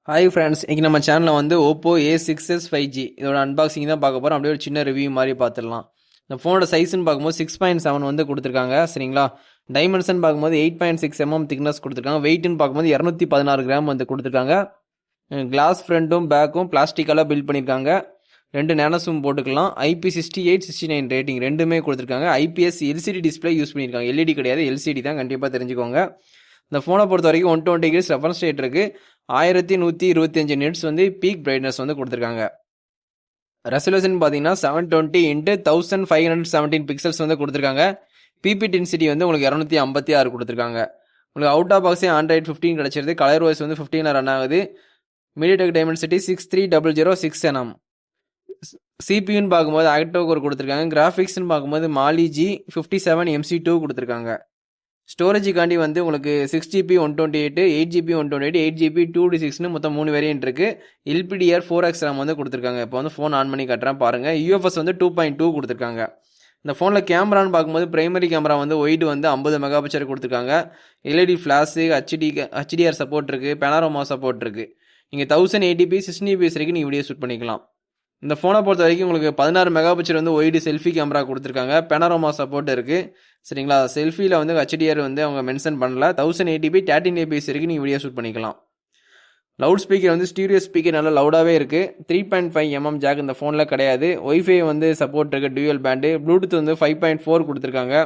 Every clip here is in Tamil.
ஹாய் ஃப்ரெண்ட்ஸ், இன்றைக்கி நம்ம சேனலில் வந்து ஓப்போ A6s 5G இதோட அன்பாக்சிங் தான் பார்க்க போகிறோம். அப்படியே ஒரு சின்ன ரிவ்யூ மாதிரி பார்த்துடலாம். இந்த ஃபோனோட சைஸ்ன்னு பார்க்கும்போது 6.7 வந்து கொடுத்துருக்காங்க. சரிங்களா, டைமென்ஷன் பார்க்கும்போது 8.6 mm திக்னஸ் கொடுத்துருக்காங்க. வெயிட்னு பார்க்கும்போது 216 கிராம் வந்து கொடுத்துருக்காங்க. கிளாஸ் ஃப்ரண்ட்டும் பேக்கும் பிளாஸ்டிக்கால பில்ட் பண்ணியிருக்காங்க. 2 நேனோ சிம் போட்டுக்கலாம். IP68 69 ரேட்டிங் ரெண்டுமே கொடுத்துருக்காங்க. IPS LCD டிஸ்பிளே யூஸ் பண்ணியிருக்காங்க. LED கிடையாது, LCD தான், கண்டிப்பாக தெரிஞ்சுக்கோங்க. இந்த ஃபோனை பொறுத்த வரைக்கும் 120 டிகிரிஸ் ரெஃபரன்ஸ் ரேட் இருக்குது. 1125 நிட்ஸ் வந்து பீக் பிரைட்னஸ் வந்து கொடுத்துருக்காங்க. ரெசல்யூஷன் பார்த்தீங்கன்னா 720 × 1517 பிக்சல்ஸ் வந்து கொடுத்துருக்காங்க. பிபி டென்சிட்டி வந்து உங்களுக்கு 256 கொடுத்துருக்காங்க. உங்களுக்கு அவுட் ஆஃப் பாக்ஸே ஆண்ட்ராய்ட் 15 கிடச்சிருது. கலர் வாய்ஸ் வந்து 15 ரன் ஆகுது. MediaTek Dimensity 63006nm. சிபியூன்னு பார்க்கும்போது ஆக்டோ கோர் கொடுத்துருக்காங்க. கிராஃபிக்ஸ்னு பார்க்கும்போது மாலி G57MC2 கொடுத்துருக்காங்க. ஸ்டோரேஜுக்காண்டி வந்து உங்களுக்கு 6GB 128, 8GB 128, 8GB 256னு மொத்தம் 3 வேரியன்ட் இருக்குது. LPDR 4X RAM வந்து கொடுத்துருக்காங்க. இப்போ வந்து ஃபோன் ஆன் பண்ணி காட்டுறேன் பாருங்கள். UFS வந்து 2.2 கொடுத்துருக்காங்க. இந்த ஃபோனில் கேமரான்னு பார்க்கும்போது பிரைமரி கேமரா வந்து ஒய்டு வந்து 50 மெகாபிக்சல் கொடுத்துருக்காங்க. LED ஃப்ளாஷு, HDR சப்போர்ட் இருக்குது, பெனாரோமா சப்போர்ட் இருக்குது. நீங்கள் 1080p 60fps வரைக்கும் நீங்கள் வீடியோ ஷூட் பண்ணிக்கலாம். இந்த ஃபோனை பொறுத்த வரைக்கும் உங்களுக்கு 16 மெகாபிக்சல் வந்து ஒய்டு செல்ஃபி கேமரா கொடுத்துருக்காங்க. பெனாரோமா சப்போர்ட் இருக்குது. சரிங்களா, செல்ஃபியில் வந்து HDR வந்து அவங்க மென்ஷன் பண்ணல. 1080p 13fps வரைக்கும் நீங்கள் வீடியோ ஷூட் பண்ணிக்கலாம். லவுட் ஸ்பீக்கர் வந்து ஸ்டீரியோ ஸ்பீக்கர் நல்லா லவுடாகவே இருக்குது. 3.5 mm ஜாக் இந்த ஃபோனில் கிடையாது. ஒய்ஃபை வந்து சப்போர்ட் இருக்குது, டியூயல் பேண்டு. ப்ளூடூத் வந்து 5.4 கொடுத்துருக்காங்க.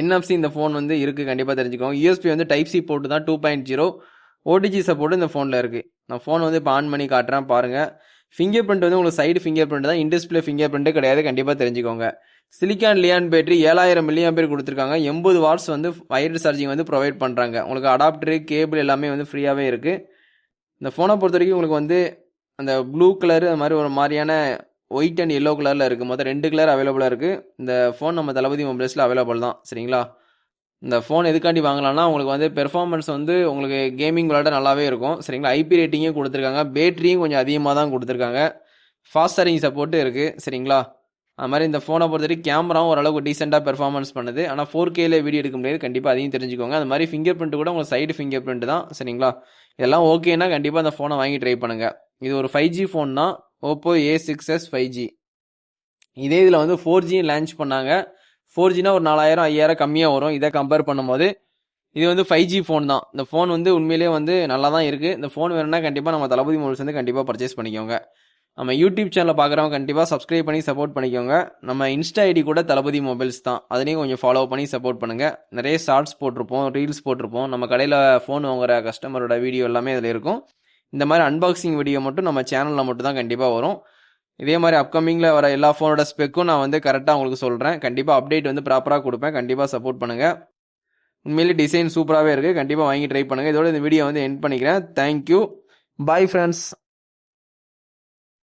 NFC இந்த ஃபோன் வந்து இருக்குது, கண்டிப்பாக தெரிஞ்சுக்கோங்க. USB வந்து டைப் C போர்ட்டு தான் 2.0. OTG சப்போர்ட்டு இந்த ஃபோனில் இருக்குது. நான் ஃபோன் வந்து இப்போ ஆன் பண்ணி காட்டுறேன் பாருங்கள். ஃபிங்கர் பிரிண்ட் வந்து உங்களுக்கு சைடு ஃபிங்கர் பிரிண்ட் தான், இன்டிஸ்பிளே ஃபிங்கர் பிரிண்ட்டு கிடையாது, கண்டிப்பாக தெரிஞ்சுக்கோங்க. சிலிக்கான் லியான் பேட்டரி 7000 mAh கொடுத்துருக்காங்க. 80 வாட்ஸ் வந்து வயர்டு சார்ஜிங் வந்து ப்ரொவைட் பண்ணுறாங்க. உங்களுக்கு அடாப்டரு, கேபிள் எல்லாமே வந்து ஃப்ரீயாகவே இருக்குது. இந்த ஃபோனை பொறுத்த வரைக்கும் உங்களுக்கு வந்து அந்த ப்ளூ கலரு அது மாதிரி ஒரு மாதிரியான ஒயிட் அண்ட் எல்லோ கலரில் இருக்குது. மொத்தம் 2 கலர் அவைலபிளாக இருக்குது. இந்த ஃபோன் நம்ம தளபதி மொபைல்ஸில் அவைலபிள் தான். சரிங்களா, இந்த ஃபோன் எதுக்காண்டி வாங்கலாம்னா உங்களுக்கு வந்து பெர்ஃபார்மன்ஸ் வந்து உங்களுக்கு கேமிங் விளையாட நல்லாவே இருக்கும். சரிங்களா, IP ரேட்டிங்கும் கொடுத்துருக்காங்க. பேட்டரியும் கொஞ்சம் அதிகமாக தான் கொடுத்துருக்காங்க. ஃபாஸ்ட் சார்ஜிங் சப்போர்ட்டு இருக்குது. சரிங்களா, அது மாதிரி இந்த ஃபோனை பொறுத்த வரைக்கும் கேமராவும் ஓரளவுக்கு டீசெண்டாக பெர்ஃபார்மன்ஸ் பண்ணுது. ஆனால் 4Kல வீடியோ எடுக்க முடியாது, கண்டிப்பாக அதையும் தெரிஞ்சுக்கோங்க. அது மாதிரி ஃபிங்கர் பிரிண்ட் கூட உங்களுக்கு சைடு ஃபிங்கர் பிரிண்ட் தான். சரிங்களா, இதெல்லாம் ஓகேனா கண்டிப்பாக அந்த ஃபோனை வாங்கி ட்ரை பண்ணுங்கள். இது ஒரு 5G ஃபோன் தான், ஓப்போ A6s 5G. இதே இதில் வந்து 4G லான்ச் பண்ணாங்க. 4Gனா ஒரு 4000 5000 கம்மியாக வரும். இதை கம்பேர் பண்ணும்போது இது வந்து 5G ஃபோன் தான். இந்த ஃபோன் வந்து உண்மையிலேயே வந்து நல்லா தான் இருக்குது. இந்த ஃபோன் வேணும்னா கண்டிப்பாக நம்ம தளபதி மொபைல்ஸ் வந்து கண்டிப்பாக பர்ச்சேஸ் பண்ணிக்கோங்க. நம்ம யூடியூப் சேனலில் பார்க்குறவங்க கண்டிப்பாக சப்ஸ்கிரைப் பண்ணி சப்போர்ட் பண்ணிக்கோங்க. நம்ம இன்ஸ்டா ஐடி கூட தளபதி மொபைல்ஸ் தான், அதனையும் கொஞ்சம் ஃபாலோ பண்ணி சப்போர்ட் பண்ணுங்கள். நிறைய ஷார்ட்ஸ் போட்டிருப்போம், ரீல்ஸ் போட்டிருப்போம். நம்ம கடையில் ஃபோன் வாங்குற கஸ்டமரோட வீடியோ எல்லாமே அதில் இருக்கும். இந்த மாதிரி அன்பாக்சிங் வீடியோ மட்டும் நம்ம சேனலில் மட்டும் தான் கண்டிப்பாக வரும். இதே மாதிரி அப்கமிங்கில் வர எல்லா ஃபோனோட ஸ்பெக்கும் நான் வந்து கரெக்டாக உங்களுக்கு சொல்கிறேன். கண்டிப்பாக அப்டேட் வந்து ப்ராப்பராக கொடுப்பேன். கண்டிப்பாக சப்போர்ட் பண்ணுங்கள். உண்மையிலே டிசைன் சூப்பராகவே இருக்குது, கண்டிப்பாக வாங்கி ட்ரை பண்ணுங்கள். இதோட இந்த வீடியோ வந்து எண்ட் பண்ணிக்கிறேன். Thank you, bye friends.